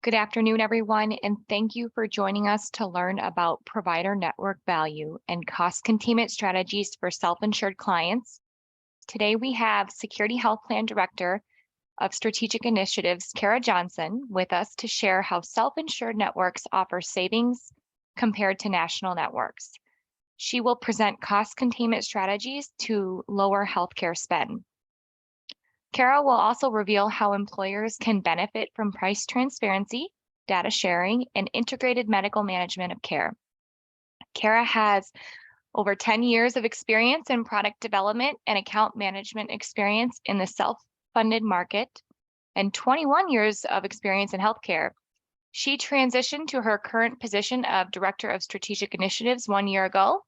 Good afternoon, everyone, and thank you for joining us to learn about provider network value and cost containment strategies for self-insured clients. Today, we have Security Health Plan Director of Strategic Initiatives, Kara Johnson, with us to share how self-insured networks offer savings compared to national networks. She will present cost containment strategies to lower healthcare spend. Kara will also reveal how employers can benefit from price transparency, data sharing, and integrated medical management of care. Kara has over 10 years of experience in product development and account management experience in the self-funded market and 21 years of experience in healthcare. She transitioned to her current position of Director of Strategic Initiatives 1 year ago.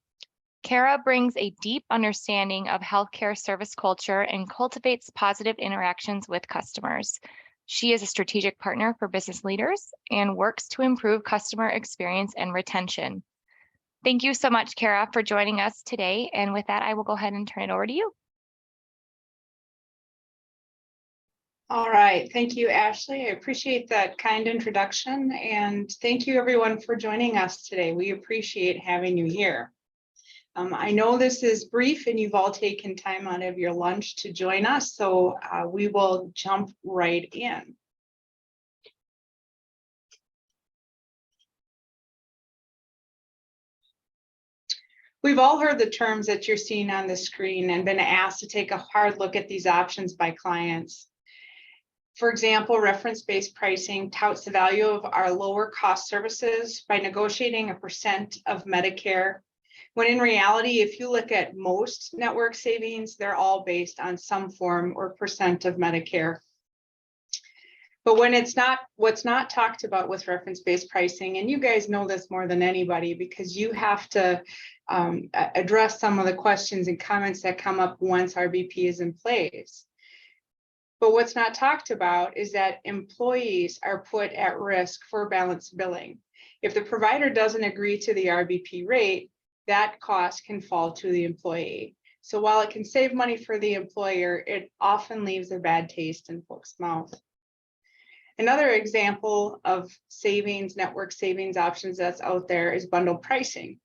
Kara brings a deep understanding of healthcare service culture and cultivates positive interactions with customers. She is a strategic partner for business leaders and works to improve customer experience and retention. Thank you so much, Kara, for joining us today. And with that, I will go ahead and turn it over to you. All right. Thank you, Ashley. I appreciate that kind introduction. And thank you, everyone, for joining us today. We appreciate having you here. I know this is brief and you've all taken time out of your lunch to join us, so we will jump right in. We've all heard the terms that you're seeing on the screen and been asked to take a hard look at these options by clients. For example, reference-based pricing touts the value of our lower cost services by negotiating a % of Medicare, when in reality, if you look at most network savings, they're all based on some form or % of Medicare. But when it's not, what's not talked about with reference-based pricing, and you guys know this more than anybody because you have to address some of the questions and comments that come up once RBP is in place. But what's not talked about is that employees are put at risk for balanced billing. If the provider doesn't agree to the RBP rate, that cost can fall to the employee. So while it can save money for the employer, it often leaves a bad taste in folks' mouth. Another example of savings, network savings options that's out there is bundle pricing.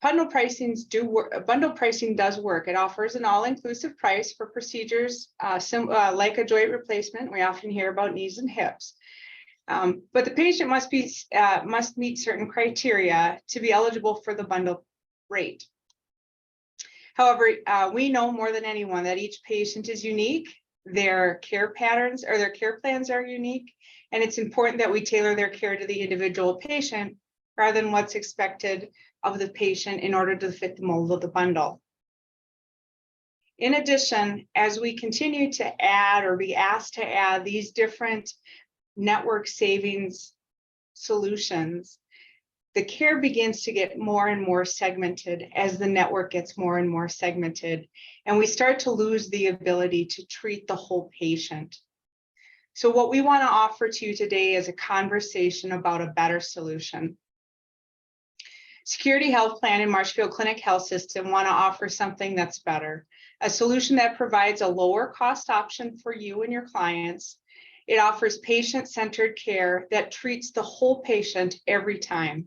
Bundle pricing does work. It offers an all-inclusive price for procedures like a joint replacement. We often hear about knees and hips. But the patient must meet certain criteria to be eligible for the bundle rate. However, we know more than anyone that each patient is unique. Their care patterns or their care plans are unique, and it's important that we tailor their care to the individual patient rather than what's expected of the patient in order to fit the mold of the bundle. In addition, as we continue to add or be asked to add these different network savings solutions, the care begins to get more and more segmented as the network gets more and more segmented, and we start to lose the ability to treat the whole patient. So what we want to offer to you today is a conversation about a better solution. Security Health Plan and Marshfield Clinic Health System want to offer something that's better, a solution that provides a lower cost option for you and your clients. It offers patient-centered care that treats the whole patient every time.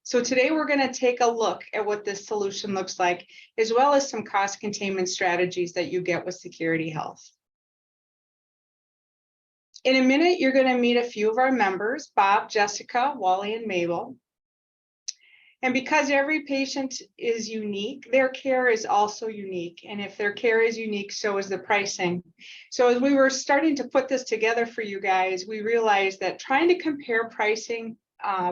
So today we're going to take a look at what this solution looks like, as well as some cost containment strategies that you get with Security Health. In a minute, you're going to meet a few of our members, Bob, Jessica, Wally, and Mabel. And because every patient is unique, their care is also unique. And if their care is unique, so is the pricing. So as we were starting to put this together for you guys, we realized that trying to compare pricing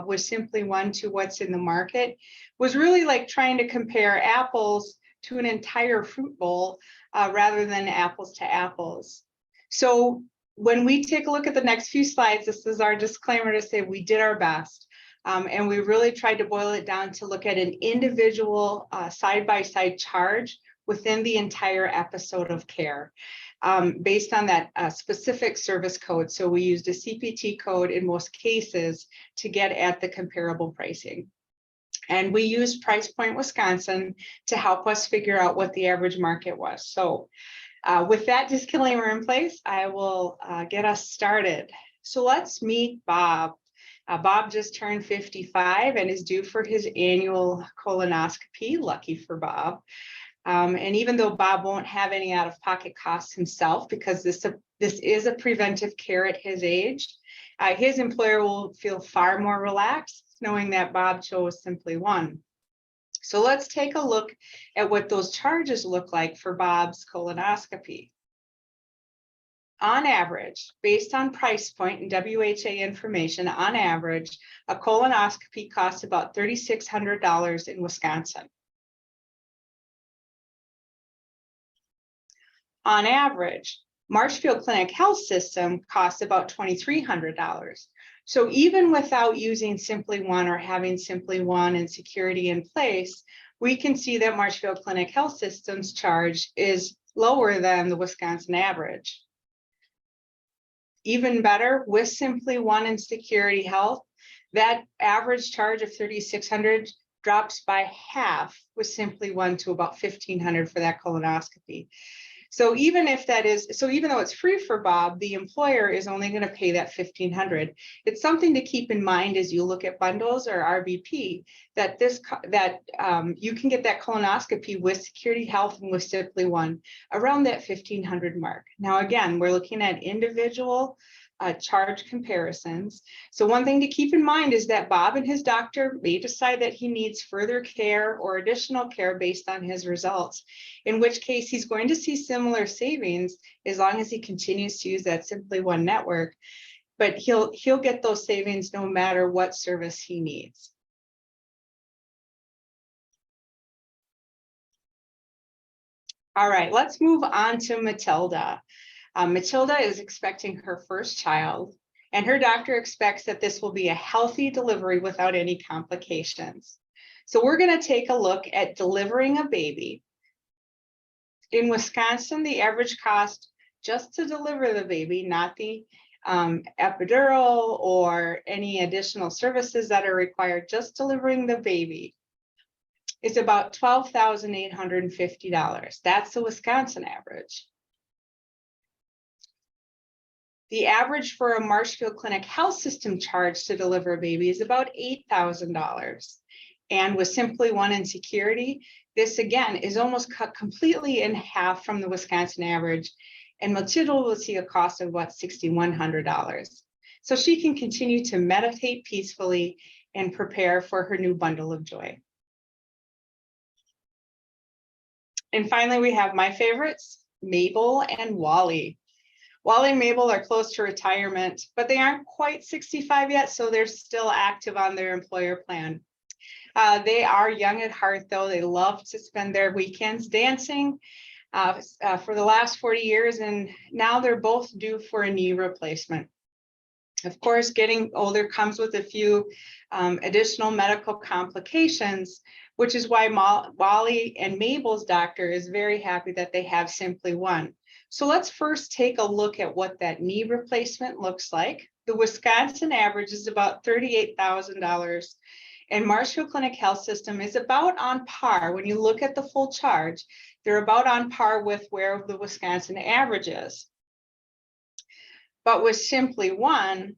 was simply one to what's in the market was really like trying to compare apples to an entire fruit bowl rather than apples to apples. So when we take a look at the next few slides, this is our disclaimer to say we did our best. And we really tried to boil it down to look at an individual side-by-side charge within the entire episode of care based on that specific service code. So we used a CPT code in most cases to get at the comparable pricing. And we used Price Point Wisconsin to help us figure out what the average market was. So with that disclaimer in place, I will get us started. So let's meet Bob. Bob just turned 55 and is due for his annual colonoscopy. Lucky for Bob. And even though Bob won't have any out-of-pocket costs himself, because this is a preventive care at his age, his employer will feel far more relaxed knowing that Bob chose Simply One. So let's take a look at what those charges look like for Bob's colonoscopy. On average, based on price point and WHA information, on average, a colonoscopy costs about $3,600 in Wisconsin. On average, Marshfield Clinic Health System costs about $2,300. So even without using Simply One or having Simply One and security in place, we can see that Marshfield Clinic Health System's charge is lower than the Wisconsin average. Even better, with Simply One and Security Health, that average charge of $3,600 drops by half with Simply One to about $1,500 for that colonoscopy. So even though it's free for Bob, the employer is only going to pay that $1,500. It's something to keep in mind as you look at bundles or RBP, that you can get that colonoscopy with Security Health and with Simply One around that $1,500 mark. Now, again, we're looking at individual charge comparisons. So one thing to keep in mind is that Bob and his doctor may decide that he needs further care or additional care based on his results, in which case he's going to see similar savings as long as he continues to use that Simply One network, but he'll get those savings no matter what service he needs. All right, let's move on to Matilda. Matilda is expecting her first child, and her doctor expects that this will be a healthy delivery without any complications. So we're going to take a look at delivering a baby. In Wisconsin, the average cost just to deliver the baby, not the epidural or any additional services that are required, just delivering the baby, is about $12,850. That's the Wisconsin average. The average for a Marshfield Clinic Health System charge to deliver a baby is about $8,000. And with Simply One and Security, this again is almost cut completely in half from the Wisconsin average. And Matilda will see a cost of about $6,100. So she can continue to meditate peacefully and prepare for her new bundle of joy. And finally, we have my favorites, Mabel and Wally. Wally and Mabel are close to retirement, but they aren't quite 65 yet, so they're still active on their employer plan. They are young at heart, though. They love to spend their weekends dancing for the last 40 years, and now they're both due for a knee replacement. Of course, getting older comes with a few additional medical complications, which is why Wally and Mabel's doctor is very happy that they have Simply One. So let's first take a look at what that knee replacement looks like. The Wisconsin average is about $38,000, and Marshfield Clinic Health System is about on par. When you look at the full charge, they're about on par with where the Wisconsin average is. But with Simply One,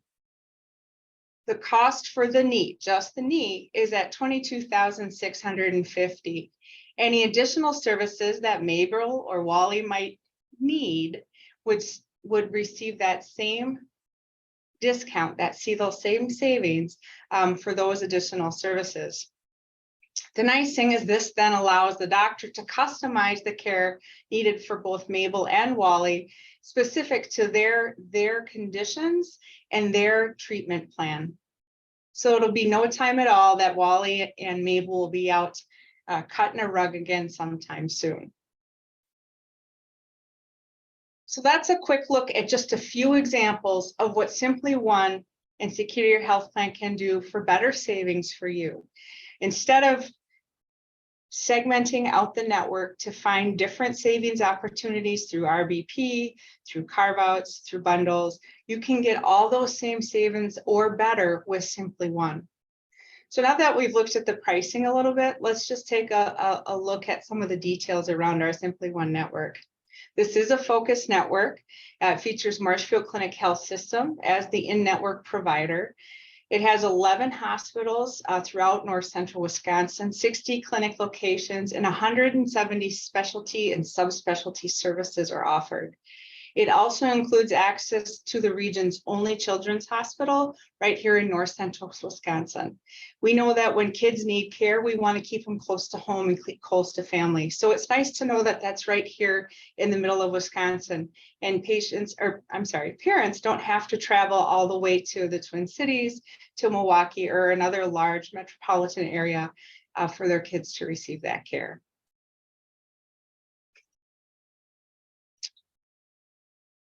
the cost for the knee, just the knee, is at $22,650. Any additional services that Mabel or Wally might need would receive that same discount, those same savings for those additional services. The nice thing is this then allows the doctor to customize the care needed for both Mabel and Wally, specific to their conditions and their treatment plan. So it'll be no time at all that Wally and Mabel will be out cutting a rug again sometime soon. So that's a quick look at just a few examples of what Simply One and Secure Your Health Plan can do for better savings for you. Instead of segmenting out the network to find different savings opportunities through RBP, through carve-outs, through bundles, you can get all those same savings or better with Simply One. So now that we've looked at the pricing a little bit, let's just take a look at some of the details around our Simply One network. This is a focused network. It features Marshfield Clinic Health System as the in-network provider. It has 11 hospitals throughout north central Wisconsin, 60 clinic locations, and 170 specialty and subspecialty services are offered. It also includes access to the region's only children's hospital right here in north central Wisconsin. We know that when kids need care, we want to keep them close to home and close to family. So it's nice to know that that's right here in the middle of Wisconsin, and parents don't have to travel all the way to the Twin Cities, to Milwaukee, or another large metropolitan area for their kids to receive that care.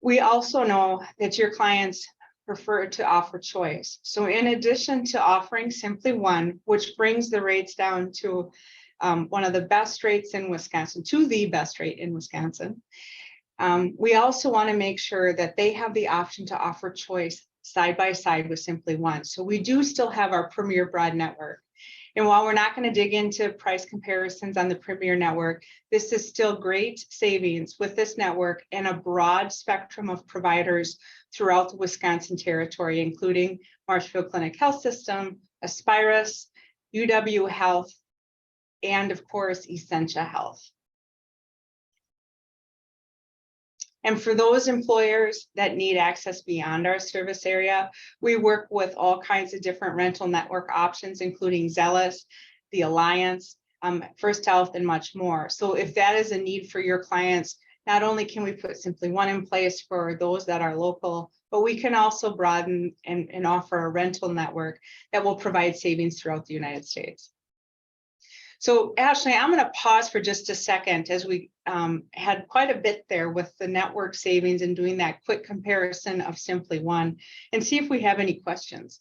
We also know that your clients prefer to offer choice. So in addition to offering Simply One, which brings the rates down to one of the best rates in Wisconsin, to the best rate in Wisconsin, we also want to make sure that they have the option to offer choice side by side with Simply One. So we do still have our Premier Broad Network. And while we're not going to dig into price comparisons on the Premier Network, this is still great savings with this network and a broad spectrum of providers throughout the Wisconsin territory, including Marshfield Clinic Health System, Aspirus, UW Health, and of course, Essentia Health. And for those employers that need access beyond our service area, we work with all kinds of different rental network options, including Zealous, the Alliance, First Health, and much more. So if that is a need for your clients, not only can we put Simply One in place for those that are local, but we can also broaden and offer a rental network that will provide savings throughout the United States. So Ashley, I'm going to pause for just a second as we had quite a bit there with the network savings and doing that quick comparison of Simply One, and see if we have any questions.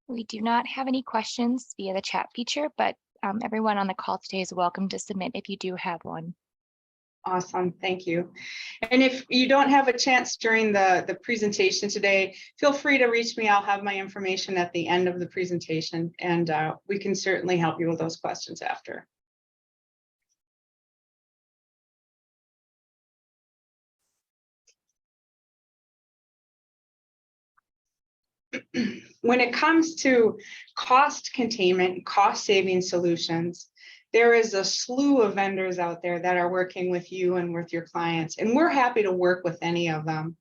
We do not have any questions via the chat feature, but everyone on the call today is welcome to submit if you do have one. Awesome, thank you. And if you don't have a chance during the presentation today, feel free to reach me. I'll have my information at the end of the presentation, and we can certainly help you with those questions after. When it comes to cost containment, cost saving solutions, there is a slew of vendors out there that are working with you and with your clients, and we're happy to work with any of them.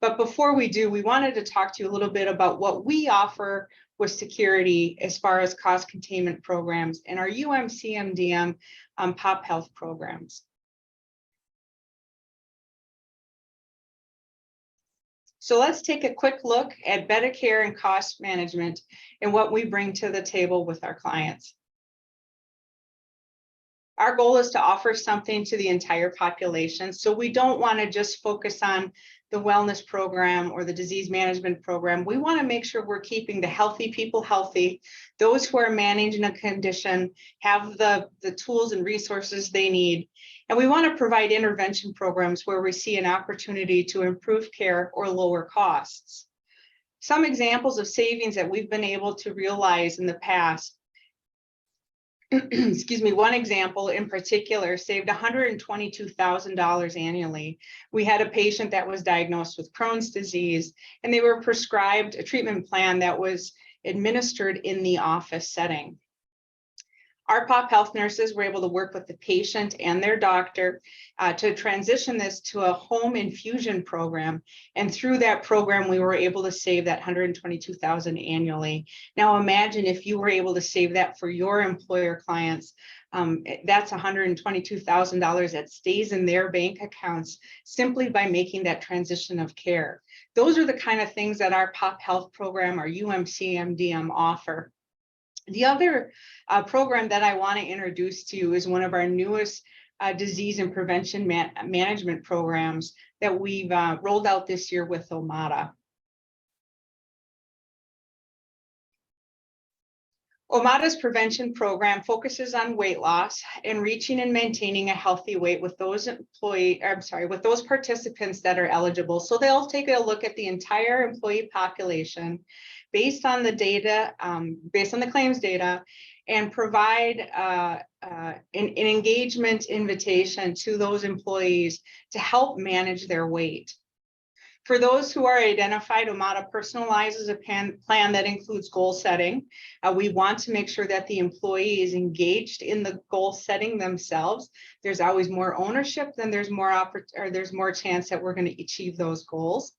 But before we do, we wanted to talk to you a little bit about what we offer with security as far as cost containment programs and our UMCMDM POP Health programs. So let's take a quick look at better care and cost management and what we bring to the table with our clients. Our goal is to offer something to the entire population. So we don't want to just focus on the wellness program or the disease management program. We want to make sure we're keeping the healthy people healthy. Those who are managing a condition have the tools and resources they need. And we want to provide intervention programs where we see an opportunity to improve care or lower costs. Some examples of savings that we've been able to realize in the past. Excuse me, one example in particular saved $122,000 annually. We had a patient that was diagnosed with Crohn's disease, and they were prescribed a treatment plan that was administered in the office setting. Our POP Health nurses were able to work with the patient and their doctor to transition this to a home infusion program. And through that program, we were able to save that $122,000 annually. Now imagine if you were able to save that for your employer clients. That's $122,000 that stays in their bank accounts simply by making that transition of care. Those are the kind of things that our POP Health program, our UMCMDM offer. The other program that I want to introduce to you is one of our newest disease and prevention management programs that we've rolled out this year with Omada. Omada's prevention program focuses on weight loss and reaching and maintaining a healthy weight with those with those participants that are eligible. So they'll take a look at the entire employee population based on the data, based on the claims data, and provide an engagement invitation to those employees to help manage their weight. For those who are identified, Omada personalizes a plan that includes goal setting. We want to make sure that the employee is engaged in the goal setting themselves. There's always more ownership, then there's more chance that we're going to achieve those goals.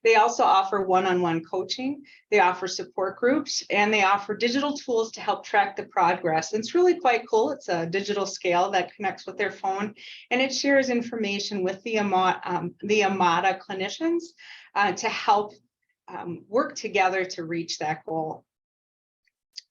They also offer one-on-one coaching. They offer support groups, and they offer digital tools to help track the progress. And it's really quite cool. It's a digital scale that connects with their phone, and it shares information with the Omada clinicians to help work together to reach that goal.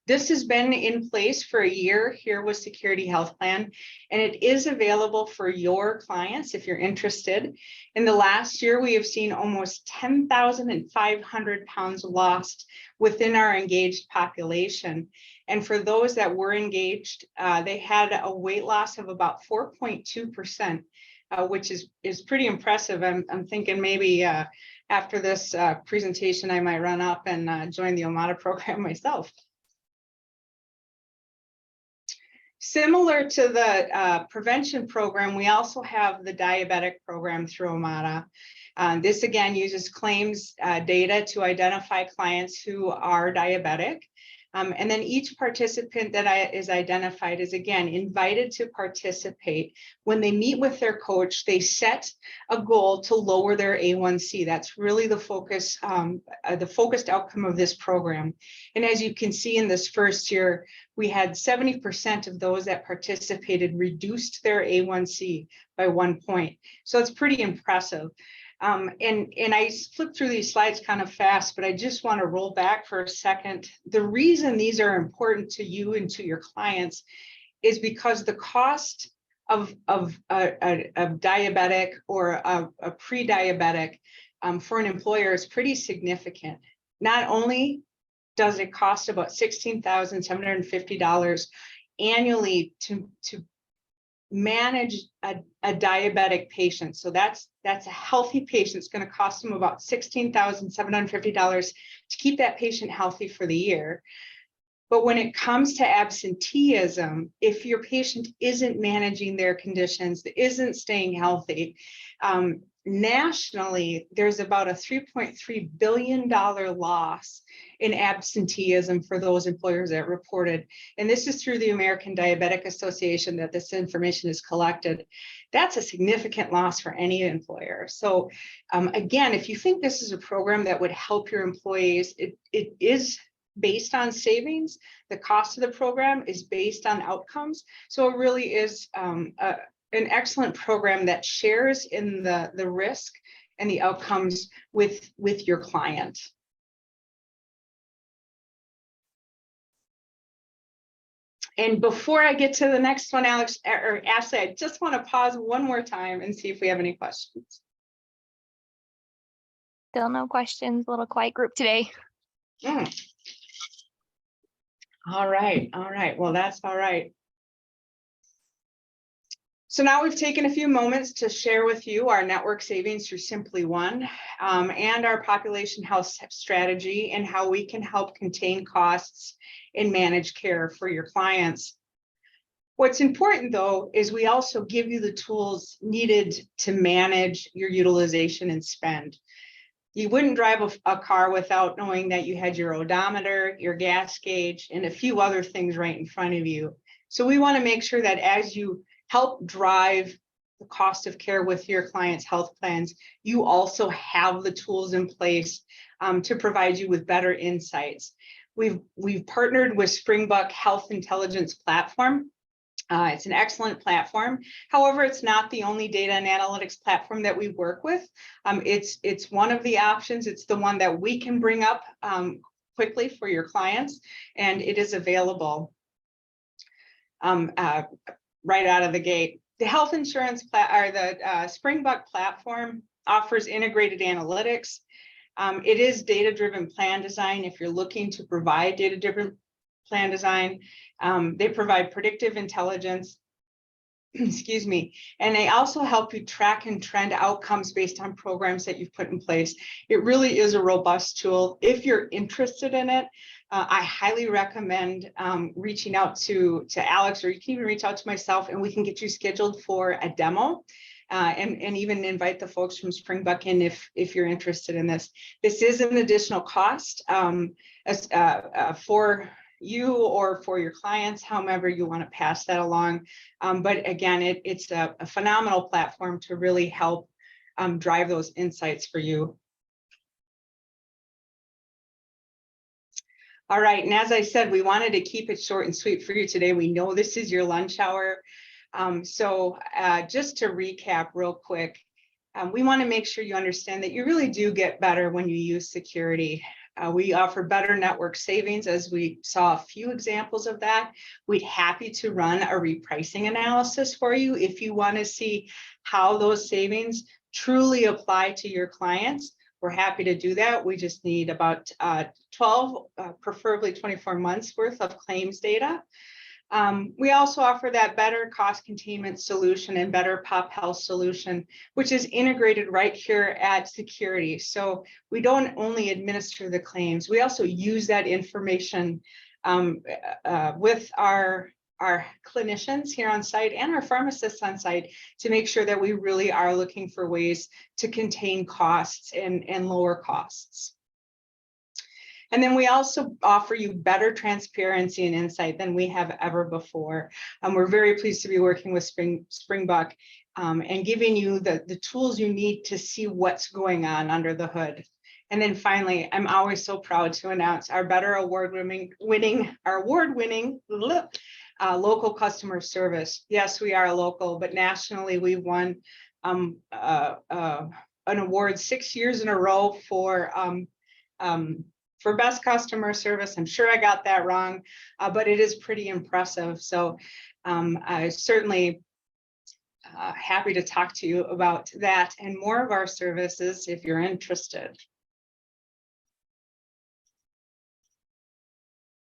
This has been in place for a year here with Security Health Plan, and it is available for your clients if you're interested. In the last year, we have seen almost 10,500 pounds lost within our engaged population. And for those that were engaged, they had a weight loss of about 4.2%, which is pretty impressive. I'm thinking maybe after this presentation, I might run up and join the Omada program myself. Similar to the prevention program, we also have the diabetic program through Omada. This again uses claims data to identify clients who are diabetic. And then each participant that is identified is again invited to participate. When they meet with their coach, they set a goal to lower their A1C. That's really the focused outcome of this program. And as you can see in this first year, we had 70% of those that participated reduced their A1C by 1 point. So it's pretty impressive. And I flipped through these slides kind of fast, but I just want to roll back for a second. The reason these are important to you and to your clients is because the cost of a diabetic or a pre-diabetic for an employer is pretty significant. Not only does it cost about $16,750 annually to manage a diabetic patient. So that's a healthy patient. It's going to cost them about $16,750 to keep that patient healthy for the year. But when it comes to absenteeism, if your patient isn't managing their conditions, isn't staying healthy, nationally, there's about a $3.3 billion loss in absenteeism for those employers that reported. And this is through the American Diabetic Association that this information is collected. That's a significant loss for any employer. So again, if you think this is a program that would help your employees, it is based on savings. The cost of the program is based on outcomes. So it really is an excellent program that shares in the risk and the outcomes with your client. And before I get to the next one, Alex or Ashley, I just want to pause one more time and see if we have any questions. Still no questions, a little quiet group today. All right. Well, that's all right. So now we've taken a few moments to share with you our network savings through Simply One and our population health strategy and how we can help contain costs and manage care for your clients. What's important, though, is we also give you the tools needed to manage your utilization and spend. You wouldn't drive a car without knowing that you had your odometer, your gas gauge, and a few other things right in front of you. So we want to make sure that as you help drive the cost of care with your clients' health plans, you also have the tools in place to provide you with better insights. We've partnered with Springbuk Health Intelligence Platform. It's an excellent platform. However, it's not the only data and analytics platform that we work with. It's one of the options. It's the one that we can bring up quickly for your clients, and it is available right out of the gate. The health insurance Springbuk platform offers integrated analytics. It is data-driven plan design. If you're looking to provide data-driven plan design. They provide predictive intelligence, excuse me, and they also help you track and trend outcomes based on programs that you've put in place. It really is a robust tool. If you're interested in it, I highly recommend reaching out to Alex, or you can even reach out to myself, and we can get you scheduled for a demo. And even invite the folks from Springbuck in if you're interested in this. This is an additional cost for you or for your clients, however you want to pass that along. But again, it's a phenomenal platform to really help drive those insights for you. All right, and as I said, we wanted to keep it short and sweet for you today. We know this is your lunch hour. So just to recap real quick, we want to make sure you understand that you really do get better when you use security. We offer better network savings, as we saw a few examples of that. We'd happy to run a repricing analysis for you if you want to see how those savings truly apply to your clients. We're happy to do that. We just need about 12, preferably 24 months worth of claims data. We also offer that better cost containment solution and better pop health solution, which is integrated right here at Security. So we don't only administer the claims, we also use that information with our clinicians here on site and our pharmacists on site to make sure that we really are looking for ways to contain costs and lower costs. And then we also offer you better transparency and insight than we have ever before. We're very pleased to be working with Springbuck and giving you the tools you need to see what's going on under the hood. And then finally, I'm always so proud to announce our better award-winning local customer service. Yes, we are local, but nationally we won an award 6 years in a row for best customer service. I'm sure I got that wrong, but it is pretty impressive. So I certainly happy to talk to you about that and more of our services if you're interested.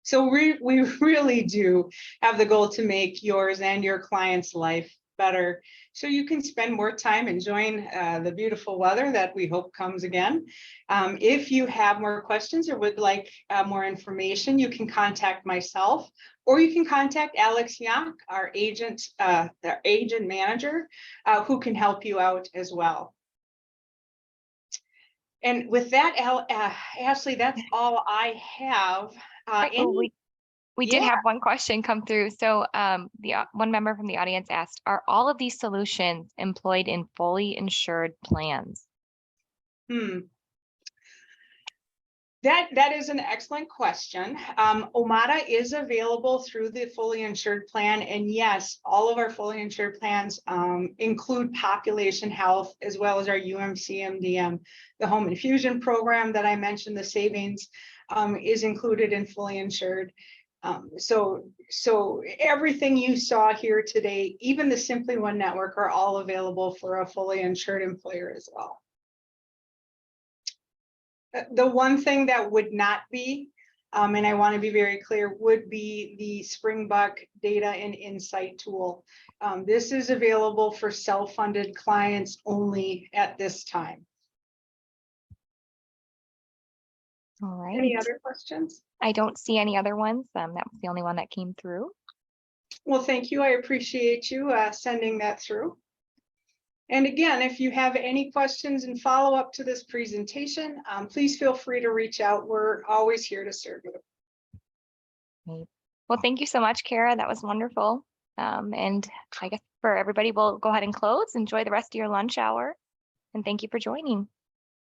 So we really do have the goal to make yours and your clients' life better, so you can spend more time enjoying the beautiful weather that we hope comes again. If you have more questions or would like more information, you can contact myself, or you can contact Alex Young, our agent manager, who can help you out as well. And with that, Ashley, that's all I have. We did have one question come through. So the one member from the audience asked, are all of these solutions employed in fully insured plans? That is an excellent question. Omada is available through the fully insured plan. And yes, all of our fully insured plans include population health, as well as our UMC-MDM. The home infusion program that I mentioned, the savings, is included in fully insured. So everything you saw here today, even the Simply One network, are all available for a fully insured employer as well. The one thing that would not be, and I want to be very clear, would be the Springbuck data and insight tool. This is available for self-funded clients only at this time. All right. Any other questions? I don't see any other ones. That was the only one that came through. Well, thank you. I appreciate you sending that through. And again, if you have any questions and follow up to this presentation, please feel free to reach out. We're always here to serve you. Great. Well, thank you so much, Kara. That was wonderful. And I guess for everybody, we'll go ahead and close. Enjoy the rest of your lunch hour. And thank you for joining.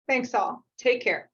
Thanks all. Take care.